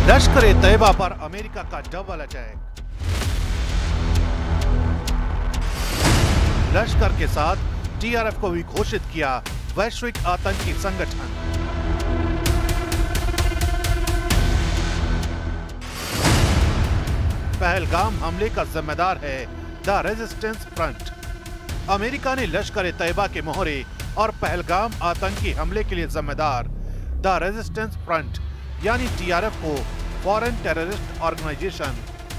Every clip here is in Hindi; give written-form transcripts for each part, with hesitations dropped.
लश्कर-ए-तैयबा पर अमेरिका का डबल अटैक। लश्कर के साथ टीआरएफ को भी घोषित किया वैश्विक आतंकी संगठन। पहलगाम हमले का जिम्मेदार है द रेजिस्टेंस फ्रंट। अमेरिका ने लश्कर-ए-तैयबा के मोहरे और पहलगाम आतंकी हमले के लिए जिम्मेदार द रेजिस्टेंस फ्रंट यानी टीआरएफ को फॉरेन टेररिस्ट ऑर्गेनाइजेशन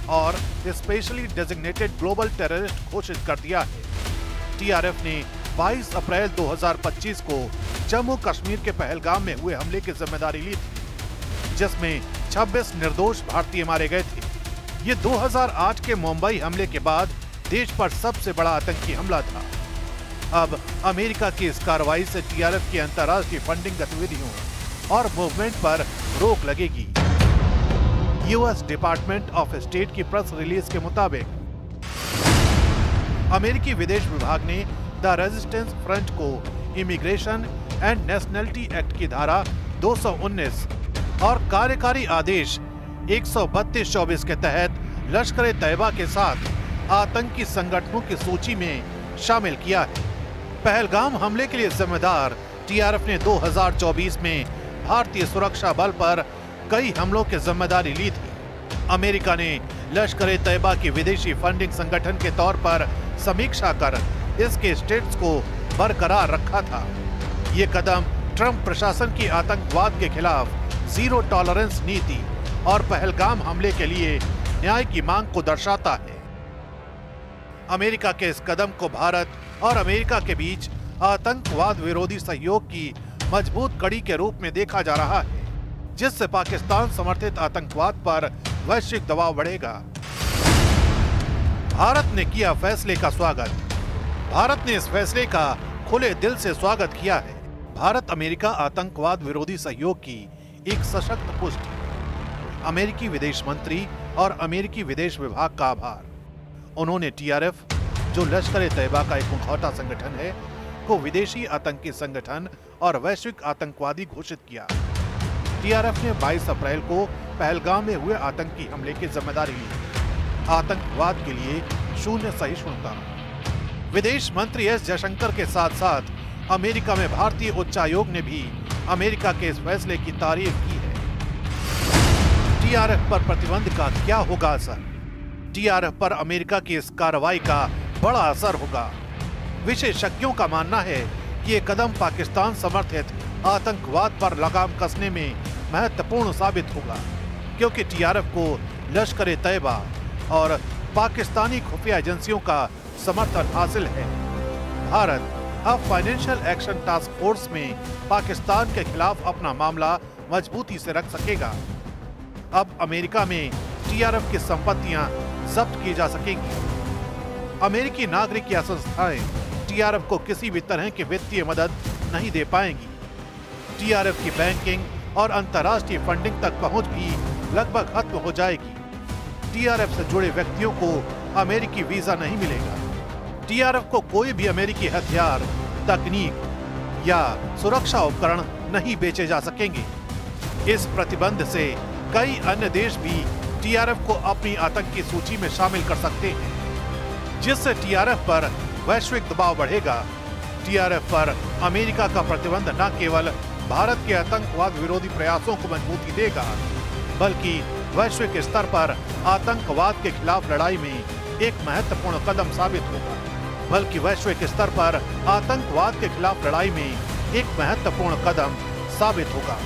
और स्पेशली डेजिग्नेटेड ग्लोबल टेररिस्ट घोषित कर दिया है। टीआरएफ ने 22 अप्रैल 2025 को जम्मू कश्मीर के पहलगाम में हुए हमले की जिम्मेदारी ली थी, जिसमें 26 निर्दोष भारतीय मारे गए थे। ये 2008 के मुंबई हमले के बाद देश पर सबसे बड़ा आतंकी हमला था। अब अमेरिका की इस कार्रवाई से टीआरएफ की अंतर्राष्ट्रीय फंडिंग गतिविधियों और मूवमेंट पर रोक लगेगी। यूएस डिपार्टमेंट ऑफ स्टेट की प्रेस रिलीज के मुताबिक अमेरिकी विदेश विभाग ने द रेजिस्टेंस फ्रंट को इमिग्रेशन एंड नेशनलिटी एक्ट की धारा 219 और कार्यकारी आदेश 132-24 के तहत लश्कर-ए-तैयबा के साथ आतंकी संगठनों की सूची में शामिल किया है। पहलगाम हमले के लिए जिम्मेदार टीआरएफ ने 2024 में भारतीय सुरक्षा बल पर कई हमलों की जिम्मेदारी ली थी। अमेरिका ने लश्कर-ए-तैयबा की विदेशी फंडिंग संगठन के तौर पर समीक्षा कर इसके स्टेटस को बरकरार रखा था। ये कदम ट्रंप प्रशासन की आतंकवाद के खिलाफ जीरो टॉलरेंस नीति और पहलगाम हमले के लिए न्याय की मांग को दर्शाता है। अमेरिका के इस कदम को भारत और अमेरिका के बीच आतंकवाद विरोधी सहयोग की मजबूत कड़ी के रूप में देखा जा रहा है, जिससे पाकिस्तान समर्थित आतंकवाद पर वैश्विक दबाव बढ़ेगा। भारत ने किया फैसले का स्वागत। भारत ने इस फैसले का खुले दिल से स्वागत किया है। भारत अमेरिका आतंकवाद विरोधी सहयोग की एक सशक्त पुष्टि। अमेरिकी विदेश मंत्री और अमेरिकी विदेश विभाग का आभार। उन्होंने टीआरएफ, जो लश्कर-ए-तैयबा का एक मुखौटा संगठन है, को विदेशी आतंकी संगठन और वैश्विक आतंकवादी घोषित किया। टीआरएफ ने 22 अप्रैल को पहलगाम में हुए आतंकी हमले की जिम्मेदारी ली। आतंकवाद के लिए शून्य सहिष्णुता। विदेश मंत्री एस जयशंकर के साथ साथ अमेरिका में भारतीय उच्चायोग ने भी अमेरिका के इस फैसले की तारीफ की है। टीआरएफ पर प्रतिबंध का क्या होगा असर? टीआरएफ पर अमेरिका की इस कार्रवाई का बड़ा असर होगा। विशेषज्ञों का मानना है कि ये कदम पाकिस्तान समर्थित आतंकवाद पर लगाम कसने में महत्वपूर्ण साबित होगा, क्योंकि टीआरएफ को लश्कर-ए-तैयबा और पाकिस्तानी खुफिया एजेंसियों का समर्थन हासिल है। भारत अब फाइनेंशियल एक्शन टास्क फोर्स में पाकिस्तान के खिलाफ अपना मामला मजबूती से रख सकेगा। अब अमेरिका में टीआरएफ की संपत्तियां जब्त की जा सकेंगी। अमेरिकी नागरिक या संस्थाएं टीआरएफ को किसी भी तरह की वित्तीय मदद नहीं दे पाएंगी। टीआरएफ की बैंकिंग और अंतर्राष्ट्रीय फंडिंग तक पहुंच भी लगभग खत्म हो जाएगी। टीआरएफ से जुड़े व्यक्तियों को अमेरिकी वीजा नहीं मिलेगा। टीआरएफ को कोई भी अमेरिकी हथियार, तकनीक या सुरक्षा उपकरण नहीं बेचे जा सकेंगे। इस प्रतिबंध से कई अन्य देश भी टीआरएफ को अपनी आतंकी सूची में शामिल कर सकते हैं, जिससे टीआरएफ पर वैश्विक दबाव बढ़ेगा। टीआरएफ पर अमेरिका का प्रतिबंध न केवल भारत के आतंकवाद विरोधी प्रयासों को मजबूती देगा, बल्कि वैश्विक स्तर पर आतंकवाद के खिलाफ लड़ाई में एक महत्वपूर्ण कदम साबित होगा। बल्कि वैश्विक स्तर पर आतंकवाद के खिलाफ लड़ाई में एक महत्वपूर्ण कदम साबित होगा।